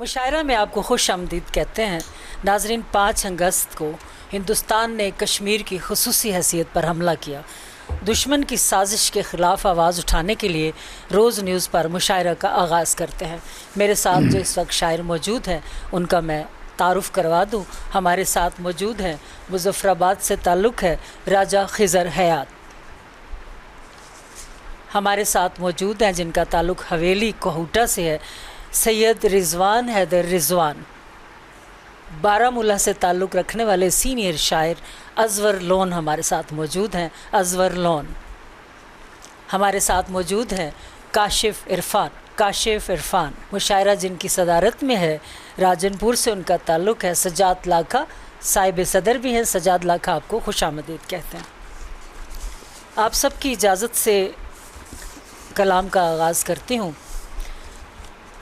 मुशायरा में आपको खुश आमदीद कहते हैं। नाजरीन, 5 अगस्त को हिंदुस्तान ने कश्मीर की खुसूसी हैसियत पर हमला किया। दुश्मन की साजिश के ख़िलाफ़ आवाज़ उठाने के लिए रोज़ न्यूज़ पर मुशायरा का आगाज़ करते हैं। मेरे साथ जो इस वक्त शायर मौजूद हैं उनका मैं तारुफ़ करवा दूँ। हमारे साथ मौजूद हैं, मुज़फ़्फ़राबाद से ताल्लुक़ है, राजा खिज़र हयात। हमारे साथ मौजूद हैं जिनका ताल्लुक़ हवेली कोहूटा से है, सैयद रिज़वान हैदर रिज़वान। बारामूला से ताल्लुक़ रखने वाले सीनियर शायर अज़वर लोन हमारे साथ मौजूद हैं, अज़वर लोन। हमारे साथ मौजूद हैं काशिफ़ इरफ़ान, मुशायरा जिनकी सदारत में है, राजनपुर से उनका ताल्लुक़ है। सजाद लाखा साहिब सदर भी हैं। सजाद लाखा आपको खुशामदीद कहते हैं। आप सबकी इजाज़त से कलाम का आगाज़ करती हूँ।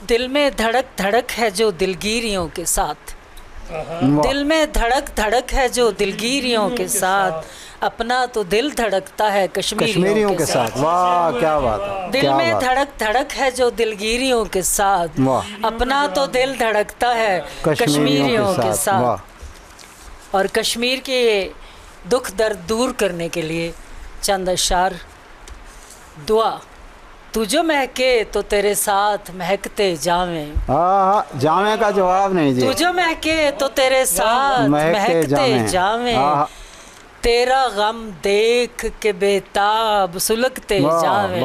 दिल में धड़क धड़क है जो दिलगीरियों के साथ, दिल में धड़क धड़क है जो दिलगीरियों के साथ, अपना तो दिल धड़कता है कश्मीरियों के साथ। वाह क्या बात है। दिल में धड़क धड़क है जो दिलगीरियों के साथ, अपना तो दिल धड़कता है कश्मीरियों के साथ। और कश्मीर के दुख दर्द दूर करने के लिए चंद अशार। दुआ तू जो महके तो तेरे साथ महकते जावें। जावे का जवाब नहीं जी। तू जो महके तो तेरे साथ महकते जावें, तेरा गम देख के बेताब सुलगते जावें,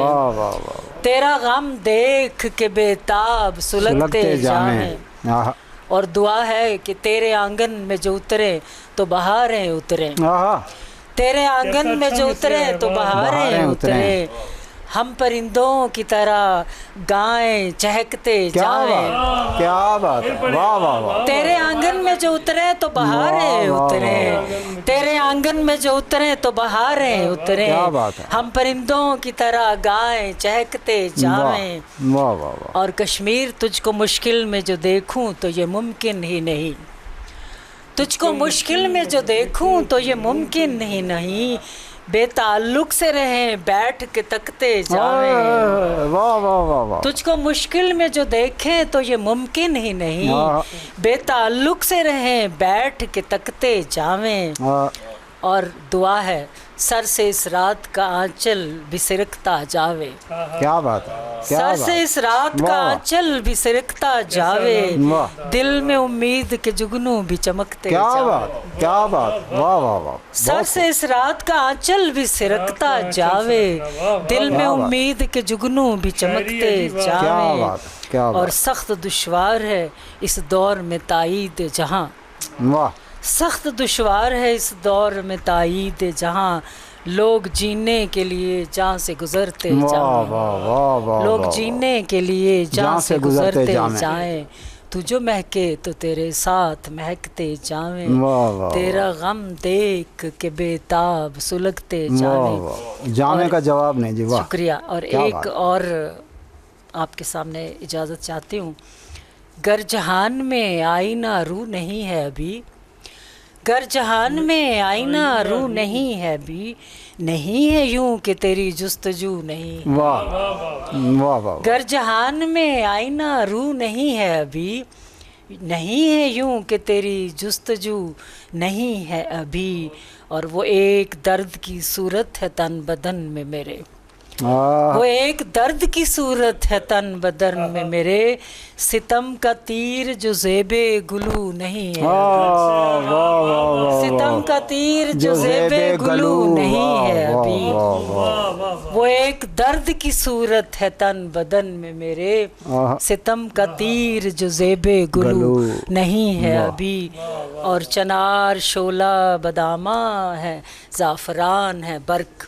तेरा गम देख के बेताब सुलगते जावें। और दुआ है कि तेरे आंगन में जो उतरे तो बहारें उतरे, तेरे आंगन में जो उतरे तो बहारें उतरे, हम परिंदों की तरह गाएं चहकते जावें। क्या बात है। वाह वाह वाह। तेरे आंगन में जो उतरे तो बहारें उतरे, तेरे आंगन में जो उतरे तो बहारें उतरे, हम परिंदों की तरह गाएं चहकते जावें। वाह वाह वाह। और कश्मीर तुझको मुश्किल में जो देखूं तो ये मुमकिन ही नहीं, तुझको मुश्किल में जो देखूं तो ये मुमकिन ही नहीं, बेताल्लुक से रहें बैठ के तकते जावें। वाह वाह वाह वाह। तुझको मुश्किल में जो देखें तो ये मुमकिन ही नहीं, बेताल्लुक से रहें बैठ के तकते जावें। और दुआ है सर से इस रात का आंचल भी सिरकता जावे। क्या बात है। सर से इस रात का आंचल भी सिरकता जावे, दिल में उम्मीद के जुगनू भी चमकते क्या जावे। बात, क्या बात। वाह वाह वाह। सर से इस रात का आंचल भी सिरकता जावे, दिल में उम्मीद के जुगनू भी चमकते जावे। क्या बात। और सख्त दुश्वार है इस दौर में ताईद जहां, वाह सख्त दुश्वार है इस दौर में ताईद जहां, लोग जीने के लिए जहाँ से गुजरते जाएं, लोग जीने के लिए जहाँ से गुजरते जाएं, तू जो महके तो तेरे साथ महकते जावें, तेरा गम देख के बेताब सुलगते जावें। जाने का जवाब नहीं जी। वाह शुक्रिया। और एक और आपके सामने इजाज़त चाहती हूँ। गर जहान में आईना रू नहीं है अभी, गर जहान में आईना रू नहीं है अभी, नहीं है यूं कि तेरी जुस्तजू नहीं है। वाह वाह वाह। गर जहान में आईना रू नहीं है अभी, नहीं है यूं कि तेरी जुस्तजू नहीं है अभी, और वो एक दर्द की सूरत है तन बदन में मेरे, वो एक दर्द की सूरत है तन बदन में मेरे, सितम का तीर जो ज़ेबे गुलू नहीं है, सितम का तीर जो ज़ेबे गुलू नहीं है अभी, वो एक दर्द की सूरत है तन बदन में मेरे, सितम का तीर जो ज़ेबे गुलू नहीं है अभी। और चनार शोला बदामा है ज़ाफ़रान है बर्क,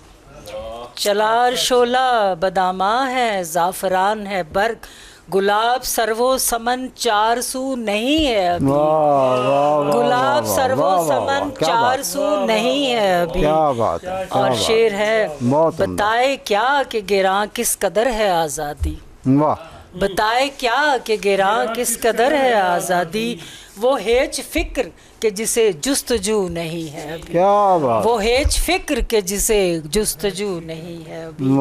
चलार शोला बदामा है ज़ाफ़रान है बर्क, गुलाब सरवो समन चार सू नहीं है अभी, गुलाब सरवो समन चार सू नहीं है अभी। और शेर है, बताए क्या कि गिरा किस कदर है आज़ादी, बताए क्या कि गिरा किस कदर है आज़ादी, वो हेच फिक्र के जिसे जुस्तजू नहीं है अभी, वो हेच फिक्र के जिसे जुस्तजू नहीं है अभी।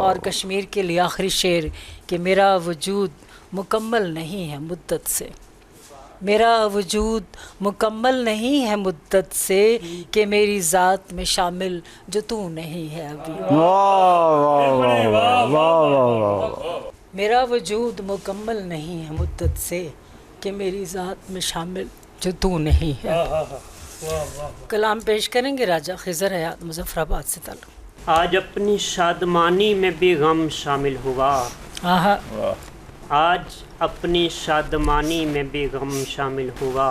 और कश्मीर के लिए आखिरी शेर कि मेरा वजूद मुकम्मल नहीं है मुद्दत से, मेरा वजूद मुकम्मल नहीं है मुद्दत से, कि मेरी ज़ात में शामिल जो तू नहीं है अभी। वाह वाह वाह वाह वाह वाह। मेरा वजूद मुकम्मल नहीं है मुद्दत से, कि मेरी ज़ात में शामिल जो तू नहीं है। कलाम पेश करेंगे राजा खिज़र हयात मुज़फ़्फ़राबाद से ताल्लुक़। आज अपनी शादमानी में भी गम शामिल हुआ, आहा, आज अपनी शादमानी में भी गम शामिल हुआ।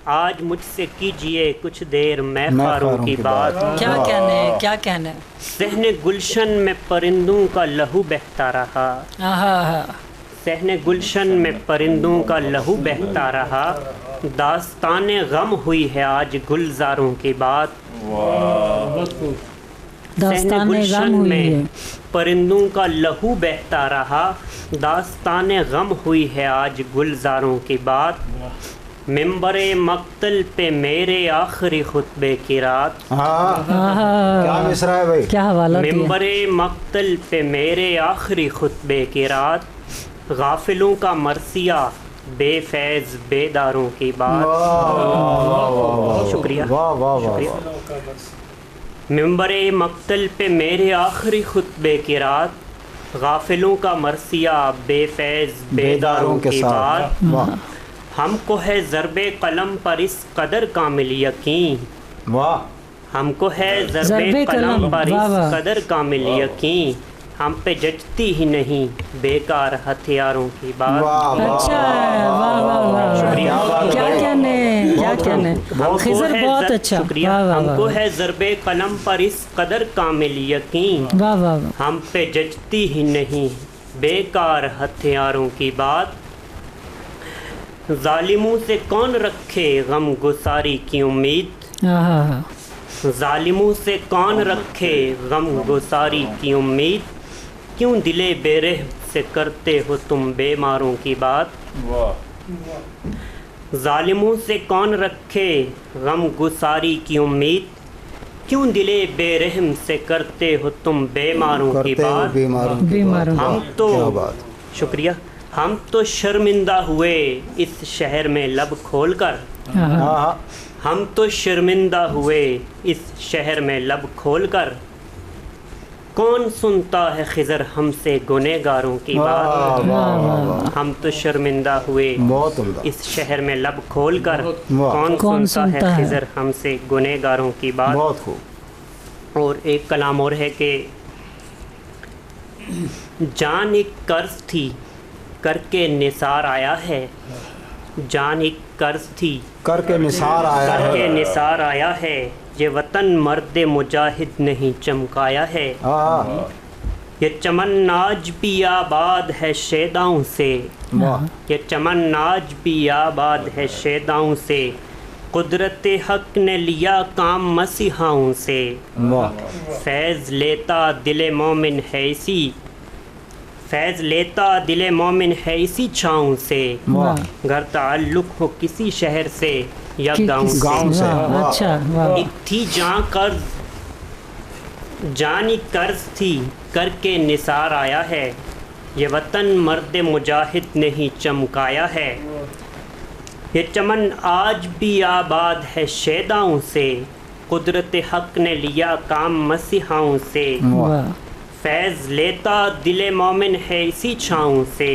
आज मुझसे कीजिए कुछ देर मैं ख़ारों की बात। क्या कहना है, क्या कहना है। सहने गुलशन में परिंदों का लहू बहता रहा, आहा, सहने गुलशन में परिंदों का लहू बहता रहा। दास्ताने गम हुई है आज गुलजारों की बात। सहने दास्ताने गम गुलशन हुई में है। परिंदों का लहू बहता रहा। दास्ताने गम हुई है आज गुलजारों की बात। मिंबरे मक्तल पे मेरे आखिरी खुतबे की रात। हाँ, आहा, क्या मिसरा है भाई। क्या हवाला दिया। मिंबरे मक्तल पे मेरे आखिरी खुतबे की रात। गाफिलों का मरसिया बेफैज बेदारों की बात। शुक्रिया, वाह वाह वाह शुक्रिया। वाह। मिंबरे मक्तल पे मेरे आखिरी खुतबे की रात। गाफिलों का मरसिया बेफैज बेदारों की बात। वाह हमको है ज़रबे कलम पर इस कदर कामिल यकीन। वाह। हमको है ज़रबे ज़रबे कलम कलम, पर वाह, इस वाह। कदर कामिल यकीन। हम पे जचती ही नहीं बेकार हथियारों की बात। अच्छा, वाह वाह वाह, शुक्रिया। क्या कहने, क्या कहने। खिज़र बहुत अच्छा, शुक्रिया। वाह वाह हमको वाह, है ज़रबे कलम पर इस कदर कामिल यकीन। वाह वाह वाह। हम पे जचती ही नहीं बेकार हथियारों की बात। जालिमों से कौन रखे गम गुसारी की उम्मीद। आहा, जालिमों से कौन रखे गम गुसारी की उम्मीद। क्यों दिले बेरह से करते हो तुम बेमारों की बात। जालिमों से कौन रखे गम गुसारी की उम्मीद। क्यों दिले बेरहम से करते हो तुम बेमारों की करते हो बात। बीमारों की बीमारों बात। हम क्या तो बात। शुक्रिया। हम तो शर्मिंदा हुए इस शहर में लब खोल कर। आहा, हाँ हम तो शर्मिंदा हुए इस शहर में लब खोल कर। कौन सुनता है खिज़र हमसे गुनहगारों की बात। वाह वाह वाह। हम तो शर्मिंदा हुए बहुत उम्दा। इस शहर में लब खोल कर। वाह। कौन सुनता है खिज़र हमसे गुनहगारों की बात। बहुत खूब। और एक कलाम और है कि जान एक कर्ज थी करके निसार आया है। जान एक कर्ज थी करके निसार आया करके है। निसार आया है। ये वतन मर्द मुजाहिद नहीं चमकाया है। हाँ ये चमन आज भी आबाद है शेदाओं से। वाह। ये चमन आज भी आबाद है शेदाओं से। कुदरत हक ने लिया काम मसीहाओं से। वाह। फैज़ लेता दिले मोमिन है इसी। फैज़ लेता दिले मोमिन है इसी छाँव से। वाह। घर ताल्लुक़ हो किसी शहर से या गाँव से। गाँव से। वाह, वाह। अच्छा, वाह। एक थी जहाँ कर्ज जानी कर्ज थी करके निसार आया है। ये वतन मर्द मुजाहिद ने ही चमकाया है। ये चमन आज भी आबाद है शेदाओं से। कुदरत हक ने लिया काम मसीहाओं से। वाह, फैज़ लेता दिले मोमिन है इसी छाँव से।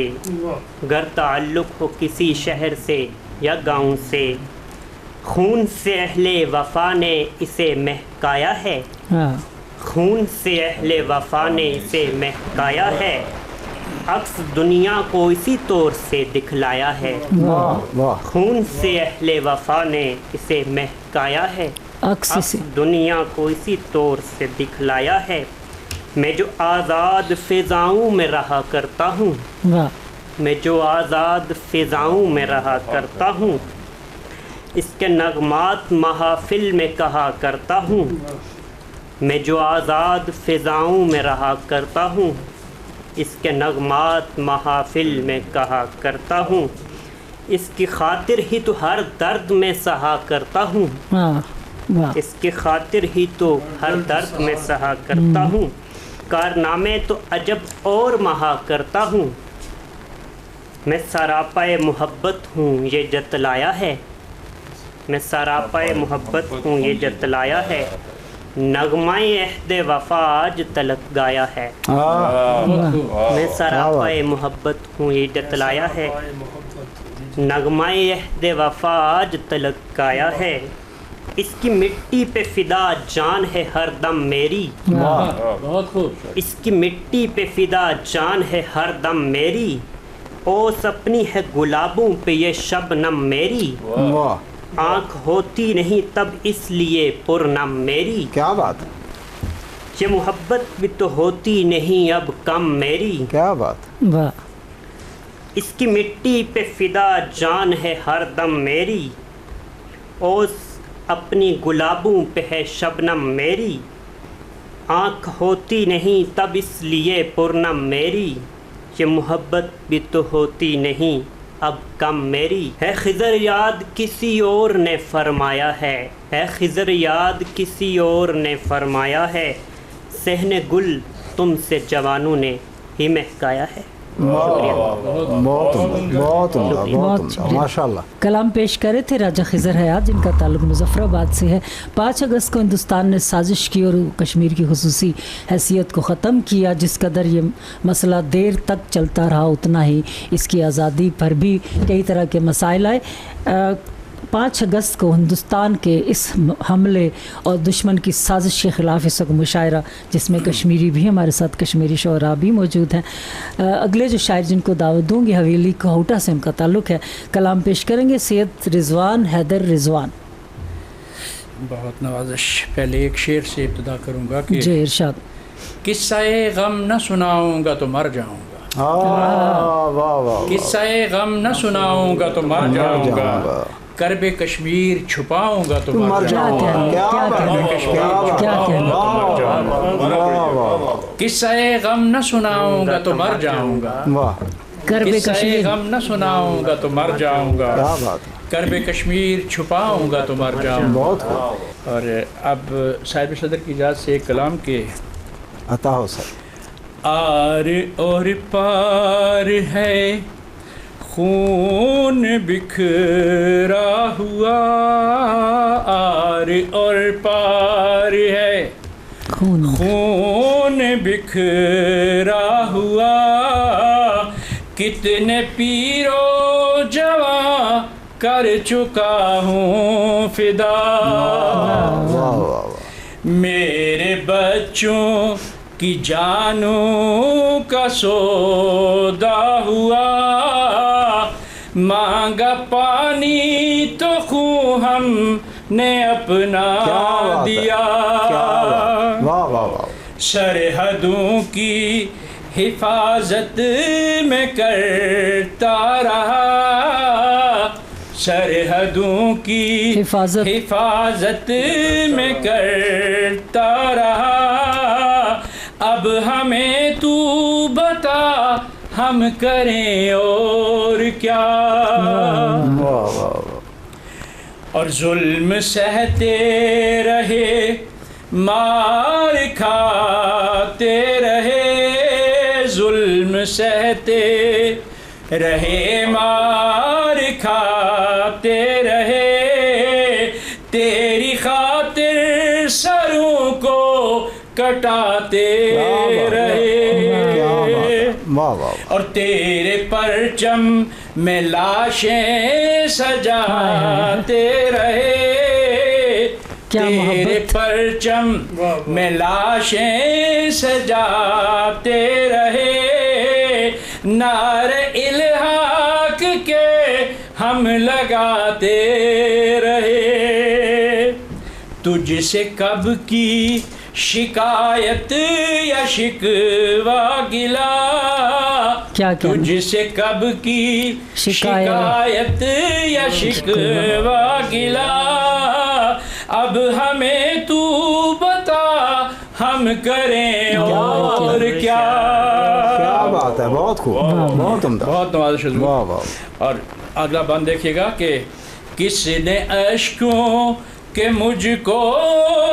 घर ताल्लुक़ हो किसी शहर से या गाँव से। खून से अहले वफ़ा ने इसे महकाया है। हाँ, खून से अहले वफ़ा ने इसे महकाया है। अक्स दुनिया को इसी तौर से दिखलाया है। वाह वाह। खून से अहले वफ़ा ने इसे महकाया है। अक्स अक्स से। दुनिया को इसी तौर से दिखलाया है। मैं जो आज़ाद फ़िज़ाओं में रहा करता हूँ। वाह, मैं जो आज़ाद फ़िज़ाओं में रहा करता हूँ। इसके नगमात महाफिल में कहा करता हूँ। मैं जो आज़ाद फ़िज़ाओं में रहा करता हूँ। इसके नगमात महाफिल में कहा करता हूँ। इसकी खातिर ही तो हर दर्द में सहा करता हूँ। वाह, वाह, इसकी खातिर ही तो हर दर्द में सहा करता हूँ। कारनामे तो अजब और महा करता हूँ। मैं सरापाए मोहब्बत हूँ ये जतलाया है, मैं सरापाए मोहब्बत हूँ ये जतलाया है, नगमाए अहदे वफा आज तलक गाया है। मैं सरापाए मोहब्बत हूँ ये जतलाया है, नगमाए अहदे वफा आज तलक गाया है। इसकी मिट्टी पे फिदा जान है हर दम मेरी, बहुत खूब। इसकी मिट्टी पे फिदा जान है हर दम मेरी, ओस अपनी है गुलाबों पे ये शबनम मेरी, आँख होती नहीं तब इसलिए पुरनम मेरी। क्या बात, ये मोहब्बत भी तो होती नहीं अब कम मेरी, क्या बात। वाह। इसकी मिट्टी पे फिदा जान है हर दम मेरी, ओस अपनी गुलाबों पे है शबनम मेरी, आँख होती नहीं तब इसलिए पुरनम मेरी, ये मोहब्बत भी तो होती नहीं अब कम मेरी। है खिज़र याद किसी और ने फरमाया है खिज़र याद किसी और ने फरमाया है, सहने गुल तुमसे जवानों ने ही महकाया है। बहुत उम्दा, माशाल्लाह। कलाम पेश करे थे राजा खिज़र हयात, जिनका ताल्लुक मुजफ्फराबाद से है। 5 अगस्त को हिंदुस्तान ने साजिश की और कश्मीर की खुसूसी हैसियत को ख़त्म किया। जिस कदर ये मसला देर तक चलता रहा उतना ही इसकी आज़ादी पर भी कई तरह के मसाइल आए। 5 अगस्त को हिंदुस्तान के इस हमले और दुश्मन की साजिश के ख़िलाफ़ इस वक्त मुशायरा, जिसमें कश्मीरी भी हमारे साथ कश्मीरी शोरा भी मौजूद हैं। अगले जो शायर जिनको दावत दूँगी हवेली कोहटा से उनका ताल्लुक़ है, कलाम पेश करेंगे सैयद रिजवान हैदर रिजवान। बहुत नवाजिश। पहले एक शेर से इब्तिदा करूँगा कि जी इरशाद। किस्सा-ए गम न सुनाऊँगा तो मर जाऊँगा, किस्सा-ए गम न सुनाऊँगा तो मर जाऊँगा, करबे कश्मीर छुपाऊंगा तो मर जाऊंगा। किस्सा-ए गम न सुनाऊंगा तो मर जाऊंगा, किस्सा-ए गम न सुनाऊंगा तो मर जाऊंगा, करबे कश्मीर छुपाऊंगा तो मर जाऊंगा। और अब साहिब सदर की इजाज़त से एक कलाम के अता हो सर। आर और पार है खून बिखरा हुआ, आर और पार है खून बिखरा हुआ, कितने पीरो जवां कर चुका हूँ फिदा, मेरे बच्चों की जानों का सौदा हुआ, मांगा पानी तो खून हमने अपना दिया, सरहदों की हिफाजत में करता रहा, सरहदों की हिफाजत में करता रहा, अब हमें तू बता हम करें और क्या। और जुल्म सहते रहे मार खाते रहे, जुल्म सहते रहे मार खाते रहे, तेरी खातिर सरों को कटाते रहे, और तेरे परचम में लाशें सजाते रहे, तेरे परचम में लाशें सजाते रहे, नारे इल्हाक के हम लगाते रहे, तुझसे कब की शिकायत या शिकवा गिला, तुझसे कब की शिकायत या शिकवा गिला, अब हमें तू बता हम करें और क्या। क्या बात है, बहुत खूब, बहुत उम्दा, बहुत नवाज़िश। और अगला बंद देखिएगा कि किसने अश्कों के मुझको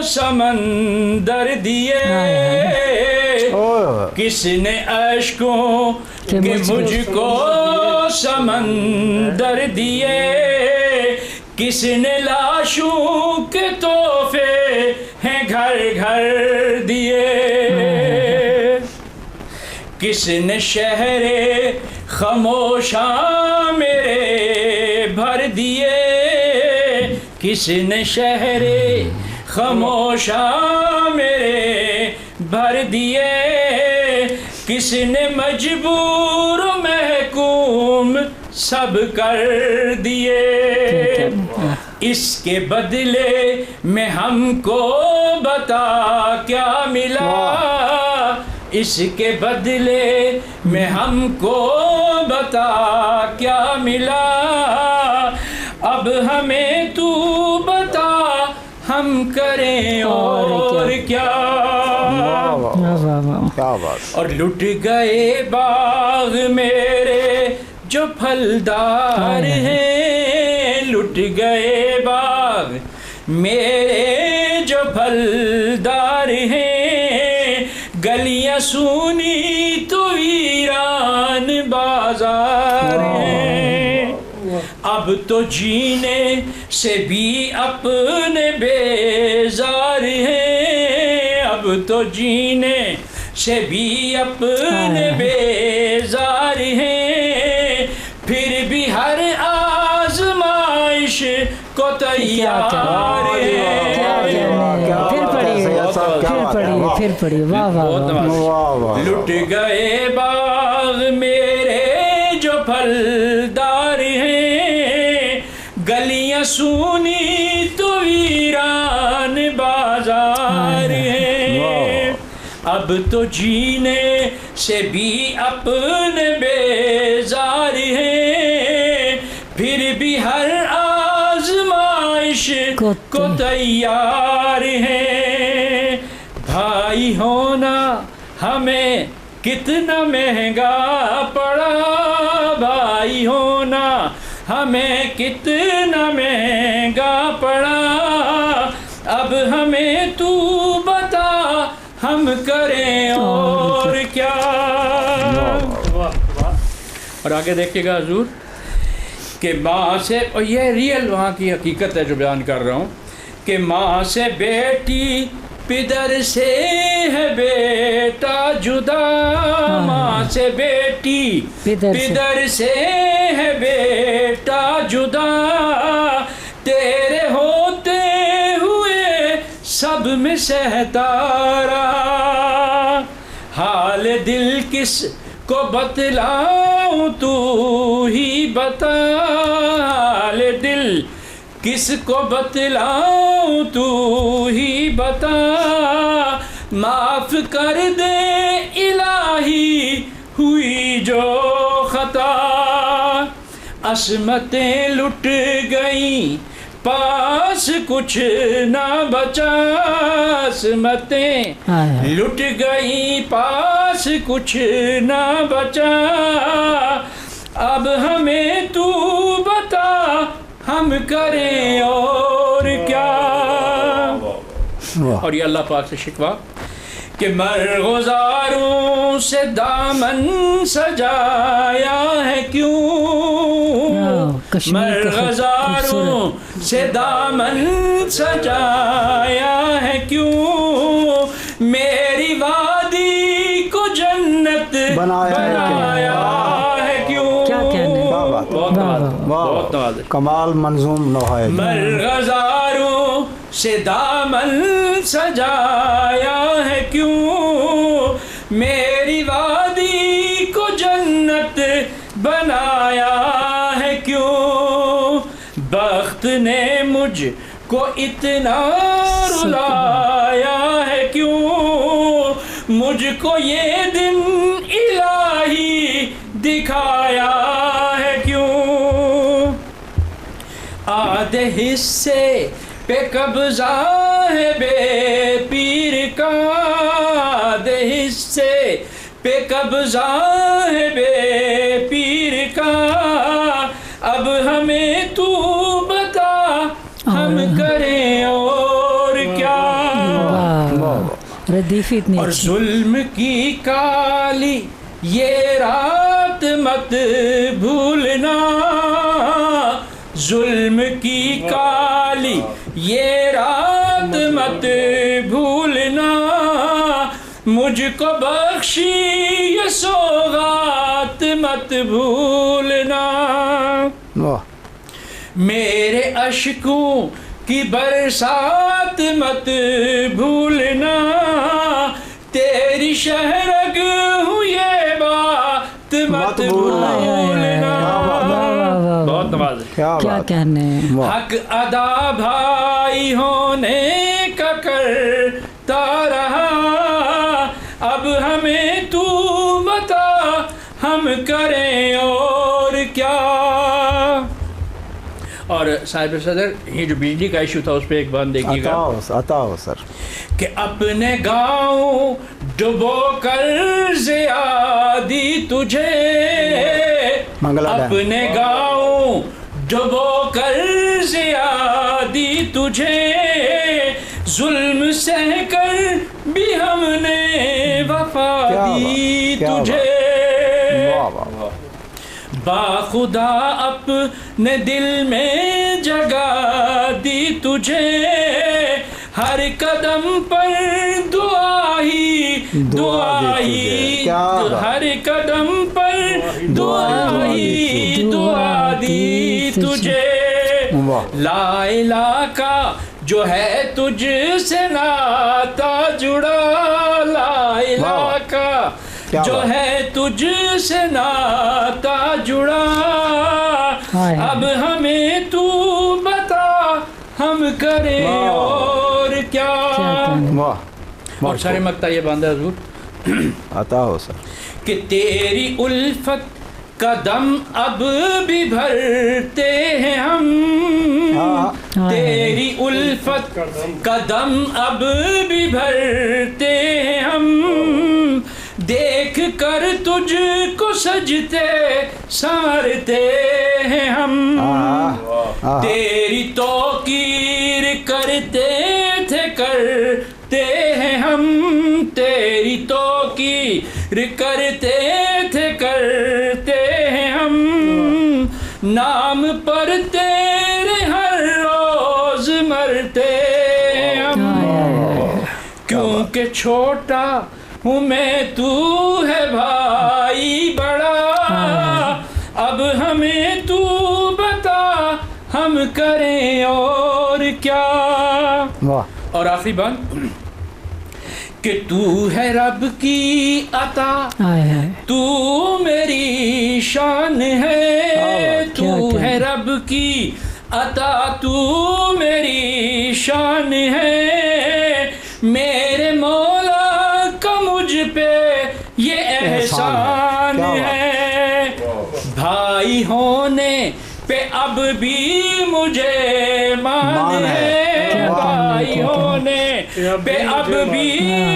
समंदर दिए, किसने अश्कों के मुझको समंदर दिए, किसने लाशों के तोहफे हैं घर घर दिए, किसने शहरे खामोशा मेरे भर दिए, किसने शहरे खामोशा मेरे भर दिए, किसने मजबूर महकूम सब कर दिए, इसके बदले में हमको बता क्या मिला, इसके बदले में हमको बता क्या मिला, अब हमें तू बता हम करें और क्या। और लुट गए बाग मेरे जो फलदार हैं, लुट गए बाग मेरे जो फलदार हैं, गलियां सूनी तो वीरान बाजार हैं, अब तो जीने से भी अपने बेजार हैं, अब तो जीने से भी अपने बेजार हैं, फिर भी हर आजमाइश को तैयार हैं। फिर पढ़िए वाह वाह। लुट गए बाग मेरे जो फलदार हैं, गलियां सूनी तो वीरान बाजार हैं, अब तो जीने से भी अपने बेजार हैं, फिर भी हर आजमाइश को तैयार हैं। भाई होना हमें कितना महंगा पड़ा, भाई होना हमें कितना महंगा पड़ा, अब हमें तू बता हम करें और क्या। और आगे देखिएगा हुजूर कि माँ से, और ये रियल वहाँ की हकीकत है जो बयान कर रहा हूँ, कि माँ से बेटी पिदर से है बेटा जुदा, माँ से बेटी पिदर से है बेटा जुदा, तेरे होते हुए सब में सहता रहा, हाल दिल किस को बतलाऊं तू ही बता, हाल दिल किसको बतलाऊं तू ही बता, माफ कर दे इलाही हुई जो खता, अस्मतें लुट गई पास कुछ ना बचा, अस्मतें लुट गई पास कुछ ना बचा, अब हमें तू बता हम करें और क्या। और ये अल्लाह पाक से शिकवा कि मरगुजारों से दामन सजाया है क्यों, मरगुजारों से दामन सजाया है क्यों, मेरी वादी को जन्नत बनाया है क्यों। क्या कहने, बहुत कमाल मंजूम नौहाय। मरगुजारों से दामन सजाया है क्यों, मेरी वादी को जन्नत बनाया है क्यों, बख्त ने मुझको इतना रुलाया है क्यों, मुझको ये दिन इलाही दिखाया है क्यों, आधे हिस्से पे कब्जा है बे पीर का, आधे हिस्से पे कब्जा है बे पीर का, अब हमें तू बता हम करें और क्या। रदीफ इतनी और अच्छी। जुल्म की काली ये रात मत भूलना, जुल्म की काली ये रात मत भूलना, मुझको बख्शी ये सौगात मत भूलना। मेरे अश्कों की बरसात मत भूलना, तेरी शहरग हूँ ये बात मत भूलना। बहुत नवाज। क्या कहने। हक अदा भाई होने का करता रहा, अब हमें तू बता हम करें और क्या। और साहिब सदर ये जो बिजली का इशू था उस पर एक बात देखिएगा। आता हो सर। कि अपने गाँव डुबो कर ज़ियादी तुझे, अपने गाँव डुबो कर ज़ियादी तुझे, जुल्म सह कर भी हमने वफा दी तुझे। बाखुदा अपने दिल में जगह दी तुझे, हर कदम पर दुआ ही हर कदम पर दुआ दी तुझे। ला इलाहा का जो है तुझसे नाता जुड़ा, ला इलाहा का जो है तुझसे नाता जुड़ा, अब हमें तू बता हम करें और क्या। और सारे मक्ता ये बांधा हजूर आता हो सर। कि तेरी उल्फत कदम अब भी भरते हैं हम, तेरी उल्फत कदम अब भी भरते हैं हम, देख कर तुझको सजते संवरते हैं हम। तेरी तौकीर करते हैं हम, तेरी तौकीर करते हैं हम, नाम पर तेरे हर रोज मरते हम। क्योंकि छोटा हूँ मैं तू है भाई बड़ा, अब हमें तू बता हम करें और क्या। और आखिरी बात कि तू है रब की अता, तू मेरी शान है, तू है रब की अता, तू मेरी शान है, मेरे मौला का मुझ पे ये एहसान है। भाई होने पे अब भी मुझे मान है, भाई होने पे अब भी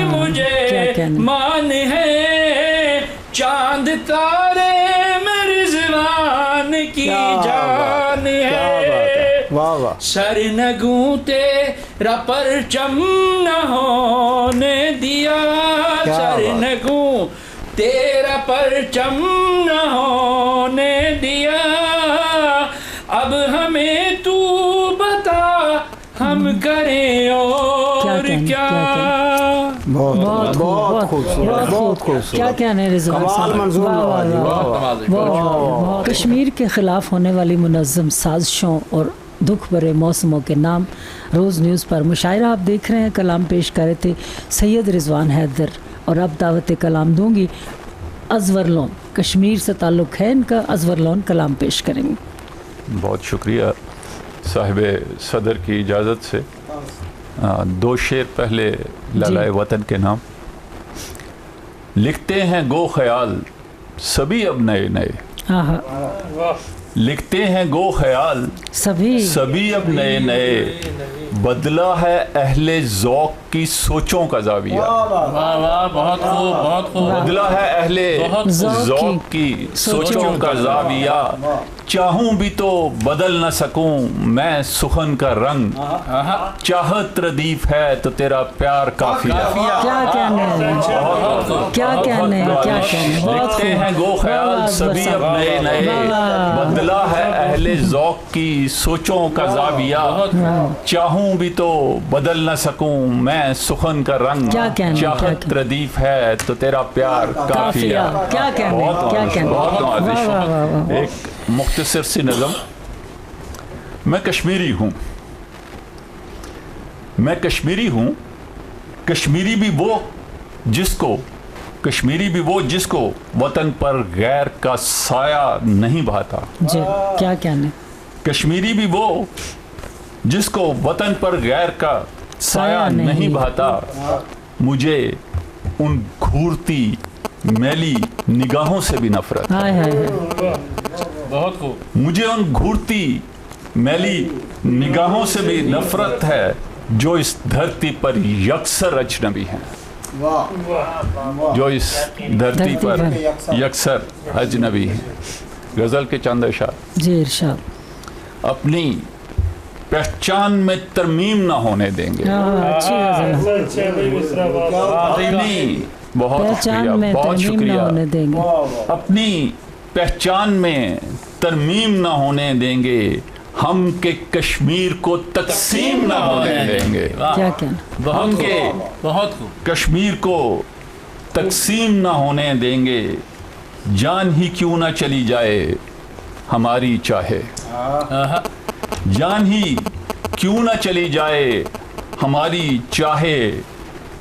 मुझे मान है, चांद तारे में रिज़वान की जान है। सर नगूं तेरा परचम न होने दिया, सर नगूं तेरा परचम न होने दिया, अब हमें तू बता हम करें और क्या। बहुत खूबसूरत। क्या कहने रिजवान साहब। कश्मीर के ख़िलाफ़ होने वाली मुनज़्ज़म साजिशों और दुख भरे मौसमों के नाम रोज़ न्यूज़ पर मुशायरा आप देख रहे हैं। कलाम पेश कर रहे थे सैयद रिजवान हैदर, और अब दावत कलाम दूंगी अज़वर लोन। कश्मीर से ताल्लुक़ है इनका। अज़वर लोन कलाम पेश करेंगे। बहुत शुक्रिया साहिब सदर की इजाज़त से। दो शेर पहले लालाए वतन के नाम। लिखते हैं गो ख्याल सभी अब नए नए, लिखते हैं गो ख्याल सभी अब नए नए, बदला है अहले ज़ौक़ की सोचों का ज़ाविया। वाह वाह, बहुत खूब बहुत खूब। बदला है अहले ज़ौक़ की सोचों का ज़ाविया, चाहूं भी तो बदल न सकूं मैं सुखन का रंग, चाहत रदीफ है तो तेरा प्यार काफी है। क्या कहने हैं, क्या कहने हैं, क्या कहने, बहुत लिखते हैं गो ख्याल सभी अब नए नए, बदला है अहले ज़ौक़ की सोचों का ज़ाविया, चाहूं भी तो बदल न सकूं मैं सुखन का रंग, चाहत रदीफ है तो तेरा प्यार काफी है। क्या कहने, क्या कहने, बहुत नवाज़िश। एक मुख्तसर सी नज़म। मैं कश्मीरी हूँ, मैं कश्मीरी हूँ, कश्मीरी भी वो जिसको, कश्मीरी भी वो जिसको वतन पर गैर का साया नहीं भाता। जी, क्या कहने, कश्मीरी भी वो जिसको वतन पर गैर का साया नहीं भाता, मुझे उन घूरती मैली निगाहों से भी नफरत। हाय हाय बहुत खूब। मुझे उन घूरती मैली निगाहों से भी नफरत है जो इस धरती पर यकसर अजनबी हैं, जो इस धरती पर यकसर अजनबी हैं। गजल के चंद अशआर। जी इरशाद। अपनी पहचान में तरमीम ना होने देंगे। अच्छी गजल। अपनी बहुत पहचान शुक्रिया, में बहुत तरमीम शुक्रिया। ना होने देंगे। अपनी पहचान में तरमीम ना होने देंगे, हम के कश्मीर को तकसीम ना होने देंगे। क्या कहना, हम के बहुत खूब। कश्मीर को तकसीम ना होने देंगे, जान ही क्यों ना चली जाए हमारी चाहे, जान ही क्यों ना चली जाए हमारी चाहे,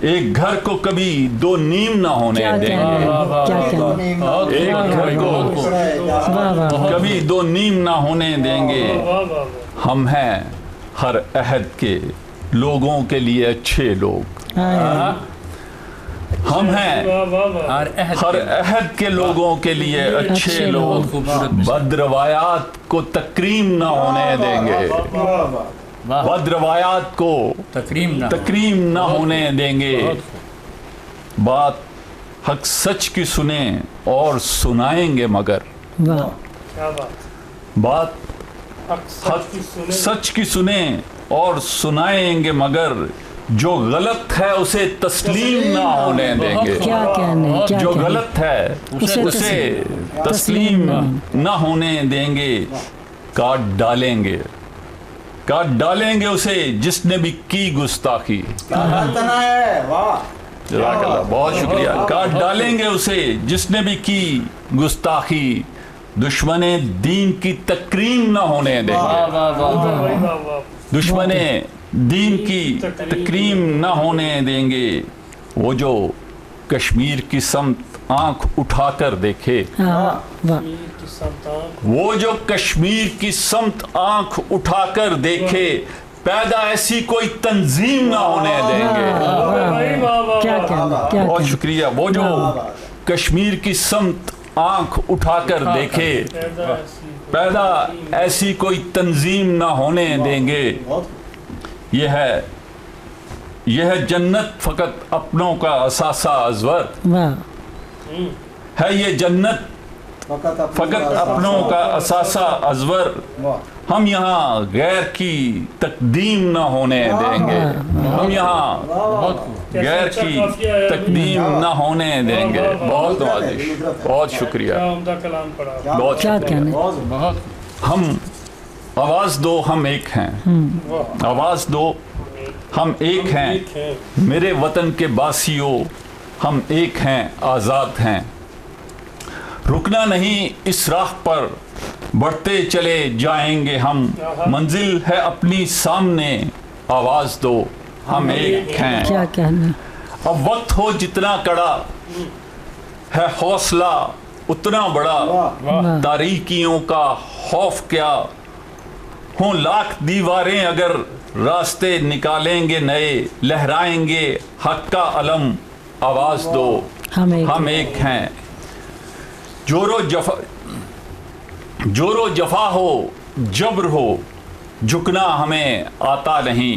एक घर को कभी दो नीम ना होने क्या देंगे। कहना, क्या कहना, एक घर को वाह वाह, कभी दो नीम ना होने देंगे, हम हैं हर अहद के लोगों के लिए अच्छे लोग, हाय हाय, हम हैं हर अहद के लोगों के लिए अच्छे लोग, बदरवायात को तकरीम ना होने देंगे, बदरवायात को तकरीम ना होने देंगे, बात हक सच की सुने और सुनाएंगे मगर, बात हक सच की सुने और सुनाएंगे मगर, जो गलत है उसे तस्लीम ना होने देंगे, क्या कहने, क्या जो कहने, गलत है उसे तस्लीम ना होने देंगे, काट डालेंगे, काट डालेंगे उसे जिसने भी की गुस्ताखी। जज़ाकल्लाह, बहुत शुक्रिया। काट डालेंगे उसे जिसने भी की गुस्ताखी, दुश्मने दीन की तकरीम ना होने देंगे, दुश्मने दीन की तकरीम ना होने देंगे, वो जो कश्मीर की समत आंख उठाकर देखे, वो जो कश्मीर की समत आंख उठाकर देखे, पैदा ऐसी कोई तंजीम ना होने देंगे। क्या कहना, क्या बहुत शुक्रिया। वो जो कश्मीर की समत आंख उठाकर देखे, पैदा ऐसी कोई तंजीम ना होने देंगे, यह है जन्नत फकत अपनों का असासा अजवर, है ये जन्नत फकत अपनों का असासा अजवर, हम यहाँ गैर की तकदीम न होने देंगे, हम यहाँ गैर की तकदीम न होने देंगे। बहुत नवाजिश, बहुत शुक्रिया, बहुत शुक्रिया। हम आवाज़ दो हम एक हैं, आवाज़ दो हम एक हैं, मेरे वतन के बासियों हम एक हैं, आज़ाद हैं, रुकना नहीं इस राह पर, बढ़ते चले जाएंगे हम, मंजिल है अपनी सामने, आवाज़ दो हम एक हैं। क्या कहना, अब वक्त हो जितना कड़ा है हौसला उतना बड़ा, तारीकियों का खौफ क्या, हों लाख दीवारें अगर रास्ते निकालेंगे नए, लहराएंगे हक का अलम, आवाज़ दो हम एक हैं, जोरो जफा हो जब्र हो, झुकना हमें आता नहीं।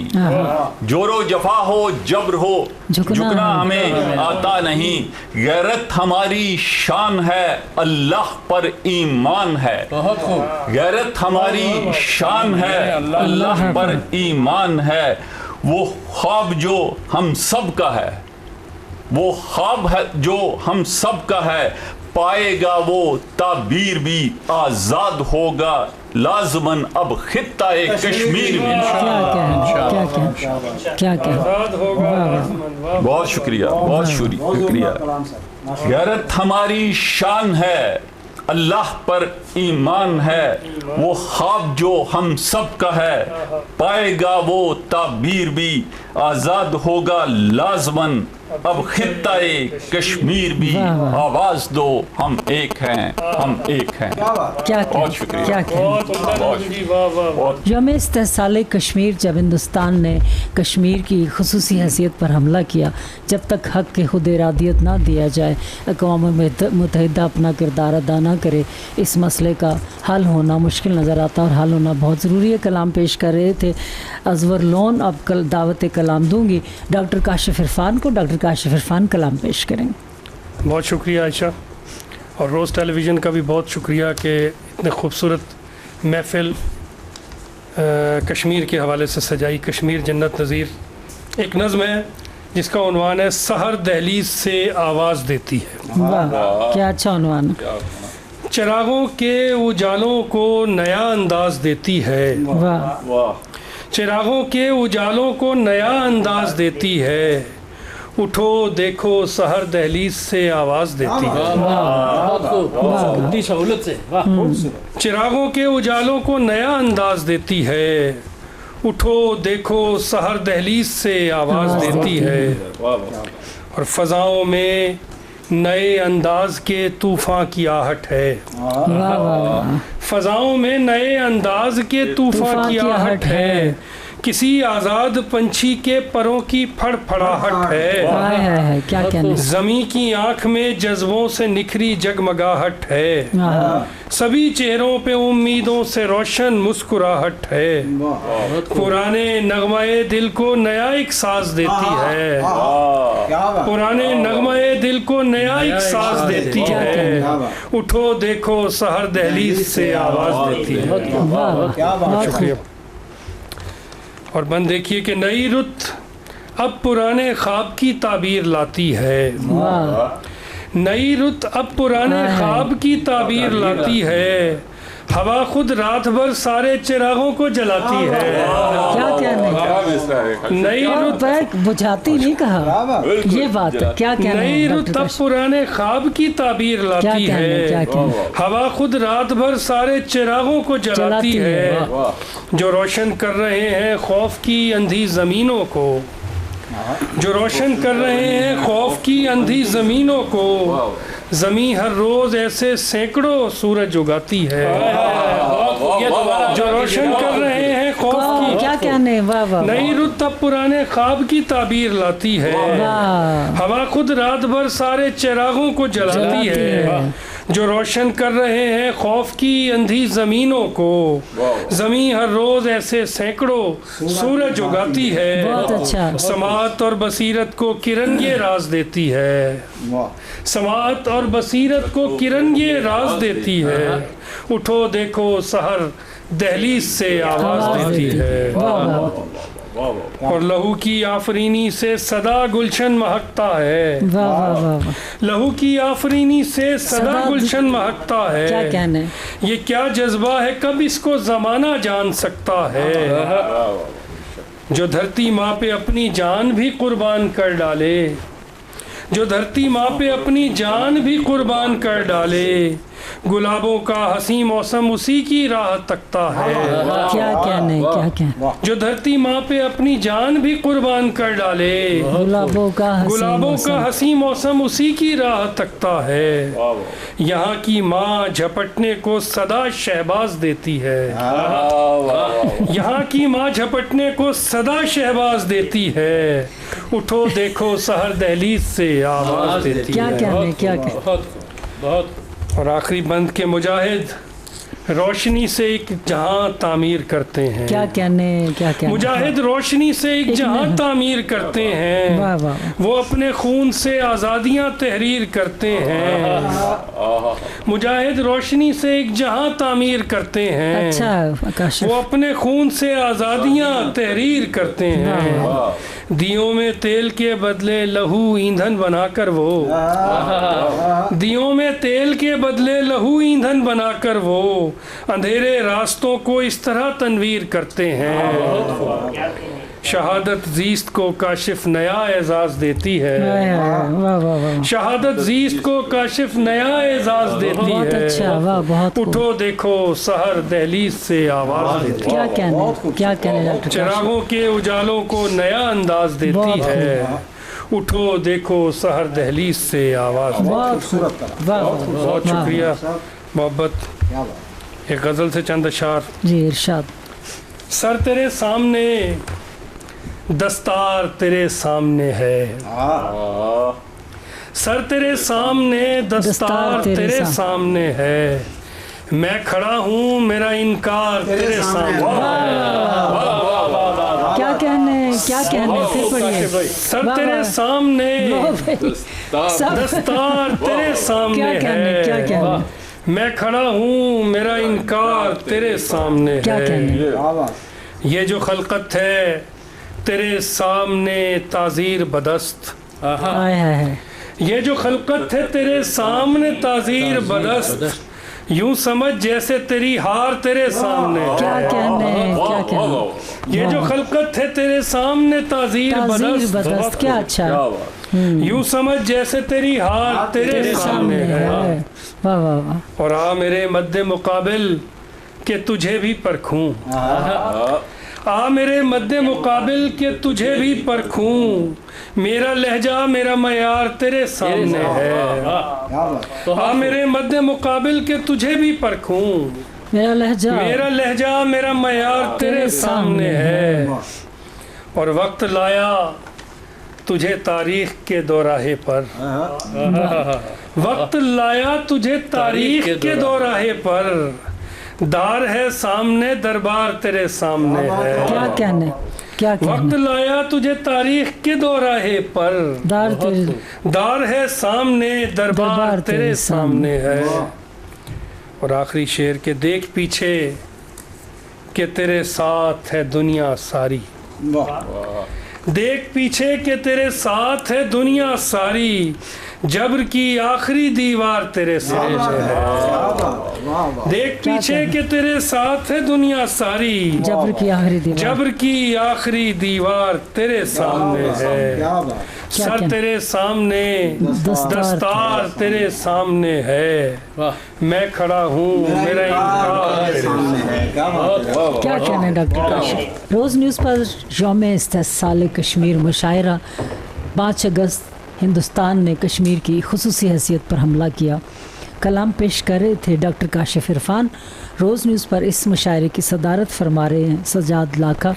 जोरो जफा हो जब्र हो झुकना हमें आता नहीं। गैरत हमारी शान है अल्लाह पर ईमान है। गैरत हमारी शान है अल्लाह पर ईमान है। वो ख्वाब जो हम सब का है, वो ख्वाब है जो हम सब का है, पाएगा वो ताबीर भी आजाद होगा लाजमन अब खित्ता-ए कश्मीर में। क्या बहुत शुक्रिया, बहुत शुक्रिया। गैरत हमारी शान है अल्लाह पर ईमान है। वो ख्वाब जो हम सब का है, पाएगा वो ताबीर भी आजाद होगा लाजमन अब खित्ता-ए कश्मीर भी। आवाज दो हम एक हैं, हम एक हैं। क्या बहुत शुक्रिया। यौम इस्तेहसाल कश्मीर जब हिंदुस्तान ने कश्मीर की खुसूसी हैसियत पर हमला किया, जब तक हक़ के खुद इरादियत ना दिया जाए, अक़वाम मुत्तहिदा अपना किरदार अदा ना करे, इस मसले का हल होना मुश्किल नज़र आता और हल होना बहुत ज़रूरी है। कलाम पेश कर रहे थे अज़वर लोन। अब कल दावत कलाम दूंगी डॉक्टर काशिफ इरफान को। डॉक्टर काशिफ इरफान कलाम पेश करेंगे। बहुत शुक्रिया आयशा, और रोज़ टेलीविज़न का भी बहुत शुक्रिया कि इतने खूबसूरत महफ़िल कश्मीर के हवाले से सजाई। कश्मीर जन्नत नज़ीर एक नज़्म है जिसका उन्वान है सहर दहलीज से आवाज़ देती है। वाह, क्या अच्छा उन्वान। चिरागों के उजालों को नया अंदाज देती है। वाह, चिरागों के उजालों को नया अंदाज देती है। उठो देखो सहर दहलीज से आवाज़ देती है। सहूलत से चिरागों के उजालों को नया अंदाज देती है। उठो देखो सहर दहलीज से आवाज़ देती है। और फ़ज़ाओं में नए अंदाज के तूफ़ान की आहट है। फ़ज़ाओं में नए अंदाज के तूफ़ान की आहट है। किसी आज़ाद पंछी के परों की फड़फड़ाहट है। क्या कहना। ज़मी की आँख में जज्बों से निखरी जगमगाहट है। सभी चेहरों पे उम्मीदों से रोशन मुस्कुराहट है। पुराने नगमाए दिल को नया एक साज देती है। पुराने नगमाए दिल को नया एक साज देती है। उठो देखो सहर दहलीज से आवाज़ देती है। शुक्रिया। और बंद देखिए कि नई रुत अब पुराने ख्वाब की ताबीर लाती है। नई रुत अब पुराने ख्वाब की ताबीर लाती है। हवा खुद रात भर सारे चिरागों को जलाती है। क्या कहने। नई रुत बुझाती नहीं कहा, ये बात क्या कहना। नई रुत अब पुराने ख्वाब की ताबीर लाती है। हवा खुद रात भर सारे चिरागों को जलाती है। जो रोशन कर रहे हैं खौफ की अंधी ज़मीनों को, जो रोशन कर रहे हैं खौफ की अंधी ज़मीनों को, ज़मीं हर रोज़ ऐसे सैकड़ों सूरज उगाती है। जो रोशन कर रहे हैं खौफ की, क्या कहने। नई रुत तब पुराने ख्वाब की ताबीर लाती है। हवा खुद रात भर सारे चिरागों को जलाती है। जो रोशन कर रहे हैं खौफ की अंधी ज़मीनों को, ज़मीं हर रोज़ ऐसे सैकड़ों सूरज उगाती है। बहुत अच्छा। समाअत और बसीरत को किरण ये राज देती है। समाअत और बसीरत को किरण ये राज देती है। उठो देखो सहर दहलीज से आवाज़ देती है। और लहू की आफरीनी से सदा गुलशन महकता है। लहू की आफरीनी से सदा गुलशन महकता है। क्या कहने। ये क्या जज्बा है, कब इसको ज़माना जान सकता है। जो धरती माँ पे अपनी जान भी कुर्बान कर डाले, जो धरती माँ पे अपनी जान भी कुर्बान कर डाले, गुलाबों का हसी मौसम उसी की राह तकता है। क्या कहने। क्या कहने। जो धरती माँ पे अपनी जान भी कुर्बान कर डाले, गुलाबों का हसी मौसम उसी की राह तकता है। यहाँ की माँ झपटने को सदा शहबाज देती है। यहाँ की माँ झपटने को सदा शहबाज देती है। उठो देखो सहर दहलीज से आवाज़ देती है। क्या कहने। क्या कहने। बहुत। और आखिरी बंद के मुजाहिद रोशनी से एक जहां तामीर करते हैं। क्या कहने मुजाहिद रोशनी से एक जहां तामीर करते हैं। वाह वाह। वो अपने खून से आज़ादियाँ तहरीर करते हैं। मुजाहिद रोशनी से एक जहां तामीर करते हैं। अच्छा काशिफ। वो अपने खून से आज़ादियाँ तहरीर करते हैं। दियों में तेल के बदले लहू ईंधन बनाकर वो, दियों में तेल के बदले लहू ईंधन बनाकर वो अंधेरे रास्तों को इस तरह तनवीर करते हैं। शहादत जीस्त को काशिफ नया एजाज देती है। वाह वाह वाह। शहादत जीस्त को काशिफ नया एजाज देती बहुत है। अच्छा, वाह बहुत खूब। उठो देखो सहर दहलीज से आवाज देती है। क्या कहने डॉक्टर चिरागों के उजालों को नया अंदाज देती है। उठो देखो सहर दहलीज से आवाज देती है। बहुत शुक्रिया मोहब्बत। एक गजल से चंद अशार जी इरशाद। सर तेरे सामने दस्तार तेरे सामने है। सर तेरे सामने दस्तार तेरे सामने है। मैं खड़ा हूँ मेरा इनकार तेरे सामने। क्या कहने फिर पढ़िए। सर तेरे सामने दस्तार तेरे सामने है। क्या कहने। मैं खड़ा हूँ मेरा इनकार तेरे सामने है। ये जो खलकत है तेरे सामने ताज़ीर बदस्त। ये जो खलकत है तेरे सामने ताज़ीर बदस्त। यूं समझ जैसे तेरी हार तेरे सामने। क्या कहने। ये जो खलकत है तेरे सामने ताज़ीर बदस्त। क्या अच्छा। यूं समझ जैसे तेरी हार तेरे सामने है। वाह वाह वाह। और आ मेरे मद्दे मुकाबिल के तुझे भी परखूं। आ मेरे मद्दे मुकाबिल के तुझे भी परखूं। मेरा लहजा मेरा मयार तेरे सामने है। आ मेरे मद्दे मुकाबिल के तुझे भी परखूं। मेरा लहजा मेरा मयार तेरे सामने है। और वक्त लाया तुझे तारीख के दोराहे पर। वक्त लाया तुझे तारीख के दोराहे पर। दार है सामने दरबार तेरे सामने है। क्या कहने। वक्त लाया तुझे तारीख के दोराहे पर। दार है सामने दरबार तेरे सामने है। और आखिरी शेर के देख पीछे के तेरे साथ है दुनिया सारी। देख पीछे के तेरे साथ है दुनिया सारी। जबर की आखिरी दीवार तेरे सामने है। देख पीछे के तेरे साथ है दुनिया सारी। जबर की आखिरी दीवार तेरे सामने है। सर तेरे सामने दस्तार तेरे सामने है। मैं खड़ा हूँ मेरा इनकार तेरे सामने है। क्या कहने डॉक्टर काशिफ। रोज़ न्यूज़ पर यौम इस्तिसाल कश्मीर मुशायरा 5 अगस्त हिंदुस्तान ने कश्मीर की खुसूसी हैसियत पर हमला किया। कलाम पेश कर रहे थे डॉक्टर काशिफ इरफान। रोज़ न्यूज़ पर इस मुशायरे की सदारत फरमा रहे हैं सज्जाद लाखा।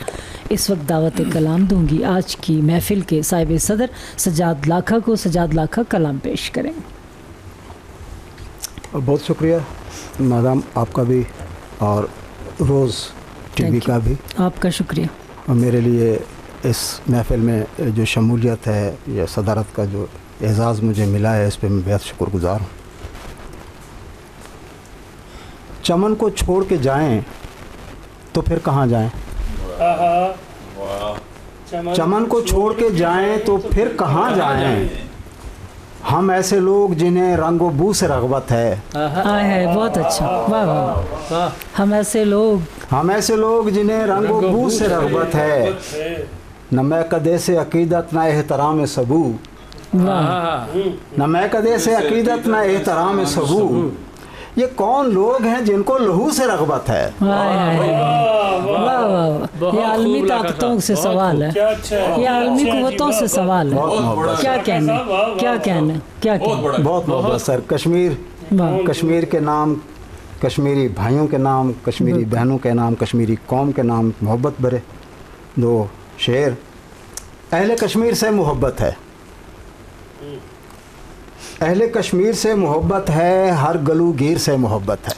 इस वक्त दावत कलाम दूंगी आज की महफिल के साहिब सदर सज्जाद लाखा को। सज्जाद लाखा कलाम पेश करें। बहुत शुक्रिया मैडम आपका भी और रोज़ टीवी का भी आपका शुक्रिया। और मेरे लिए इस महफिल में जो शमूलियत है या सदारत का जो एजाज़ मुझे मिला है इस पर मैं बेहद शुक्रगुज़ार हूँ। चमन को छोड़ के जाएं तो फिर कहाँ जाएं। चमन को छोड़ के जाएं तो फिर कहाँ जाएं। हम ऐसे लोग जिन्हें रंगो बू से रग़बत है। बहुत अच्छा वाह वाह। हम ऐसे लोग जिन्हें रंगो बू से रग़बत है। न मैं कदे से अकीदत न एहतराम सबू। न मैं कदे से अकीदत न एहतराम सबू। ये कौन लोग हैं जिनको लहू से रग़बत है। ये आलमी ताकतों से सवाल है। ये आलमी कुव्वतों से सवाल है। क्या कहने। बहुत मोहब्बत सर। कश्मीर के नाम, कश्मीरी भाइयों के नाम, कश्मीरी बहनों के नाम, कश्मीरी कौम के नाम मोहब्बत भरे 2 शेर। अहले कश्मीर से मोहब्बत है। अहले कश्मीर से मोहब्बत है। हर गलूगीर से मोहब्बत है।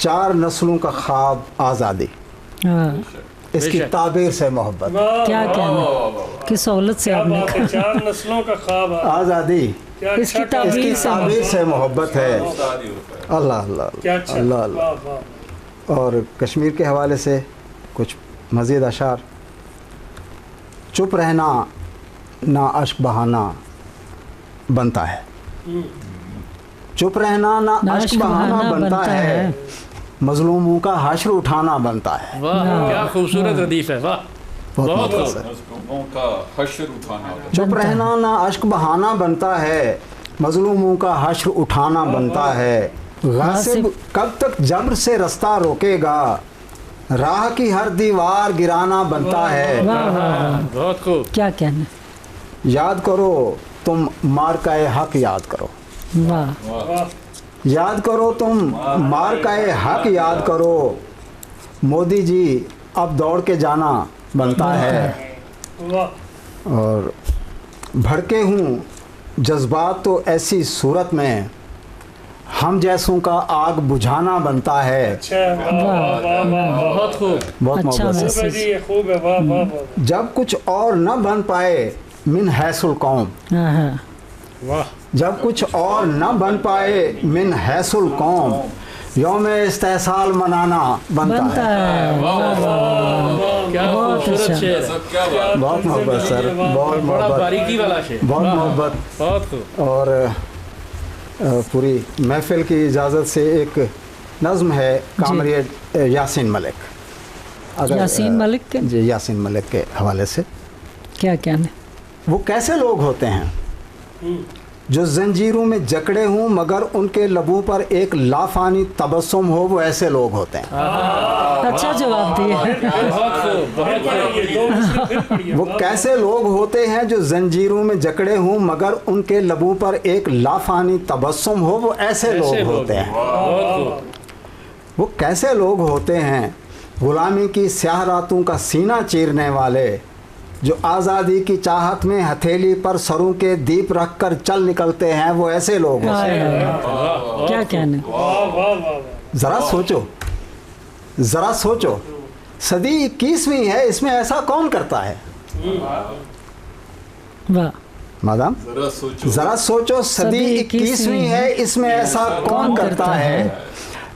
4 नस्लों का ख्वाब आज़ादी, हाँ, इसकी ताबीर से मोहब्बत। क्या कहना, किस सहूलत से आपने कहा। 4 नस्लों का ख्वाब आज़ादी इसकी ताबीर से मोहब्बत है। अल्लाह अल्लाह अल्लाह अल्लाह। और कश्मीर के हवाले से कुछ मज़ीद अशार। चुप रहना ना अश्क बहाना बनता है, चुप रहना ना अश्क बहाना बनता है, मजलूमों का हश्र उठाना बनता है। वाह, क्या खूबसूरत हदीस है, वाह, बहुत मजलूमों का हश्र उठाना। चुप रहना ना अश्क बहाना बनता है, मजलूमों का हश्र उठाना बनता है। गासिब कब तक जबर से रास्ता रोकेगा, राह की हर दीवार गिराना बनता है। बहुत खूब। क्या कहना, याद करो तुम मार्काए हक, याद करो, वाह, याद करो तुम मार्काए हक, याद करो। मोदी जी अब दौड़ के जाना बनता है। और भड़के हूँ जज्बात तो ऐसी सूरत में, हम जैसों का आग बुझाना बनता है। बहुत खूब, बहुत अच्छा मोहब्बत से। मैसेज। खूब है, वाह वाह वाह। जब कुछ और न बन पाए मिन हैसुल कौम, हाँ, हाँ, वाह, जब कुछ और न बन पाए मिन हैसुल कौम, यौम इस्तेसाल मनाना बनता है। क्या खूबसूरत शेर है, बहुत मोहब्बत सर, बहुत बड़ा मोहब्बत, बारीकी वाला शेर, बहुत वाह, मोहब्बत। बहुत खूब। और पूरी महफिल की इजाज़त से एक नज़्म है कामरेड यासीन मलिक। यासीन मलिक के जी, यासीन मलिक के हवाले से। क्या कहना, वो कैसे लोग होते हैं जो जंजीरों में जकड़े हों मगर उनके लबों पर एक लाफानी तबस्सुम हो, वो ऐसे लोग होते हैं। अच्छा जवाब दिया। बहुत खूब, बहुत खूब। वो कैसे लोग होते हैं जो जंजीरों में जकड़े हों मगर उनके लबों पर एक लाफानी तबस्सुम हो, वो ऐसे लोग होते हैं। बहुत खूब। वो कैसे लोग होते हैं गुलामी की स्याह रातों का सीना चीरने वाले, जो आज़ादी की चाहत में हथेली पर सरों के दीप रखकर चल निकलते हैं, वो ऐसे लोग होते हैं। क्या कहना, ज़रा सोचो, ज़रा सोचो, सदी 21वीं है, इसमें ऐसा कौन करता है? वाह, मादाम ज़रा सोचो, सदी 21वीं है, इसमें ऐसा कौन करता है?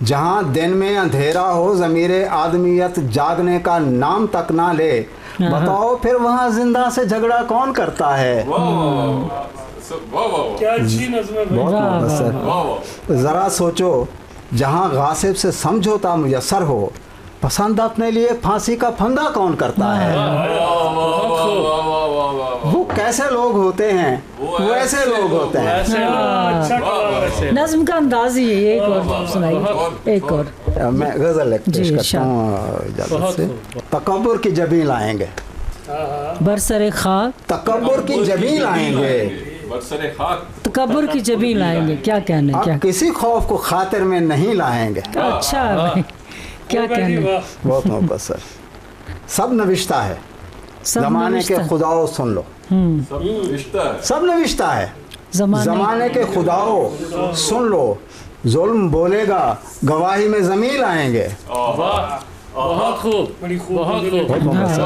जहाँ दिन में अंधेरा हो, ज़मीरे आदमियत जागने का नाम तक ना ले, बताओ फिर वहाँ जिंदा से झगड़ा कौन करता है? क्या अच्छी नज़्म है। बहुत मोहब्बत सर। ज़रा सोचो, जहाँ गासिब से समझौता मुयस्सर हो, पसंद अपने लिए फांसी का फंदा कौन करता है? वो कैसे लोग होते हैं, वो ऐसे लोग होते हैं। नज्म का अंदाज ही है। एक और सुनाइए, एक और। मैं गजल पेश करता हूँ इजाज़त से। तकब्बुर की जबीन लाएंगे, बरसरे खाक, तकब्बुर की जबीन लाएंगे, तकब्बुर की जबीन लाएंगे। क्या कहना, क्या किसी खौफ को खातिर में नहीं लाएंगे। अच्छा भाई, क्या कहना, बहुत मोहब्बत सर। सब नविश्ता है, ज़माने के खुदाओ सुन लो, सब नविश्ता है, ज़माने के खुदाओ सुन लो, जुल्म बोलेगा गवाही में ज़मीन लाएंगे। बहुत खूब, बहुत खूब, बहुत मोहब्बत सर,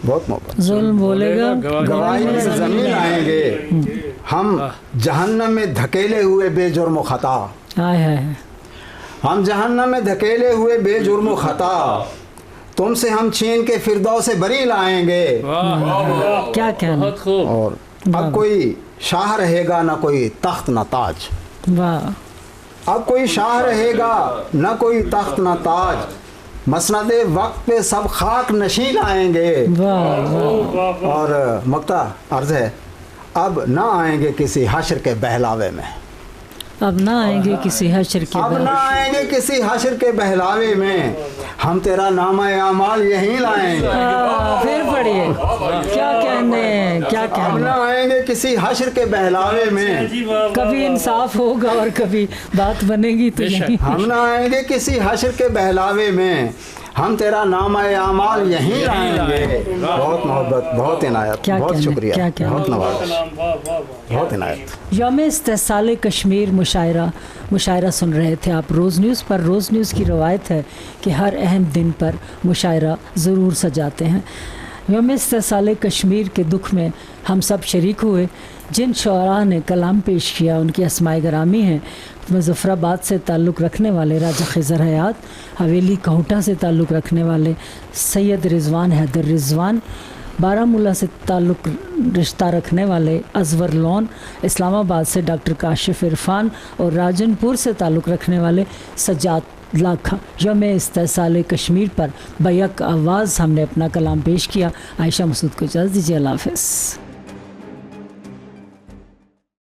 बहुत मोहब्बत। जुल्म बोलेगा गवाही में ज़मीन लाएंगे, हम जहन्नम में धकेले हुए बेजुर्म खता, हम जहन्नम में धकेले हुए बेजुर्म खता, तुमसे हम छीन के फिरदौस से बरी लाएंगे। क्या कहना, और अब कोई शाह रहेगा ना कोई तख्त ना ताज, अब कोई शाह रहेगा ना कोई तख्त ना ताज, मसनदे वक्त पे सब खाक नशी लाएंगे। और मक्ता अर्ज है, अब ना आएंगे किसी हश्र के बहलावे में, अब ना आएंगे किसी हश्र के, अब ना आएंगे किसी हश्र के बहलावे में, हम तेरा नामा आमाल यहीं लाएंगे। फिर पढ़िए, क्या कहने, क्या कहने। अब ना आएंगे किसी हश्र के बहलावे में, कभी इंसाफ होगा और कभी बात बनेगी तो यहीं। हम ना आएंगे किसी हश्र के बहलावे में, हम तेरा नामा आमाल यहीं लाएंगे। बहुत मोहब्बत, बहुत इनायत, बहुत शुक्रिया, बहुत नवाज़, बहुत इनायत। यौम इस्तेहसाल कश्मीर मुशायरा सुन रहे थे आप रोज़ न्यूज़ पर। रोज़ न्यूज़ की रवायत है कि हर अहम दिन पर मुशायरा ज़रूर सजाते हैं। यौम इस्तेहसाल कश्मीर के दुख में हम सब शरीक हुए। जिन शोरा ने कलाम पेश किया उनकी अस्माए गरामी हैं। मुज़फ़्फ़राबाद से ताल्लुक़ रखने वाले राजा ख़िज़र हयात, हवेली कहूटा से ताल्लुक़ रखने वाले सैयद रिज़वान हैदर रिज़वान, बारामूला से ताल्लुक़ रिश्ता रखने वाले अज़वर लोन, इस्लामाबाद से डॉक्टर काशिफ़ इरफ़ान और राजनपुर से ताल्लुक़ रखने वाले सज्जाद लाखा। यौम इस्तेहसाल कश्मीर पर बैक आवाज़ हमने अपना कलाम पेश किया। आयशा मसूद को इजाज़त दीजिए। अल्लाह हाफ़िज़।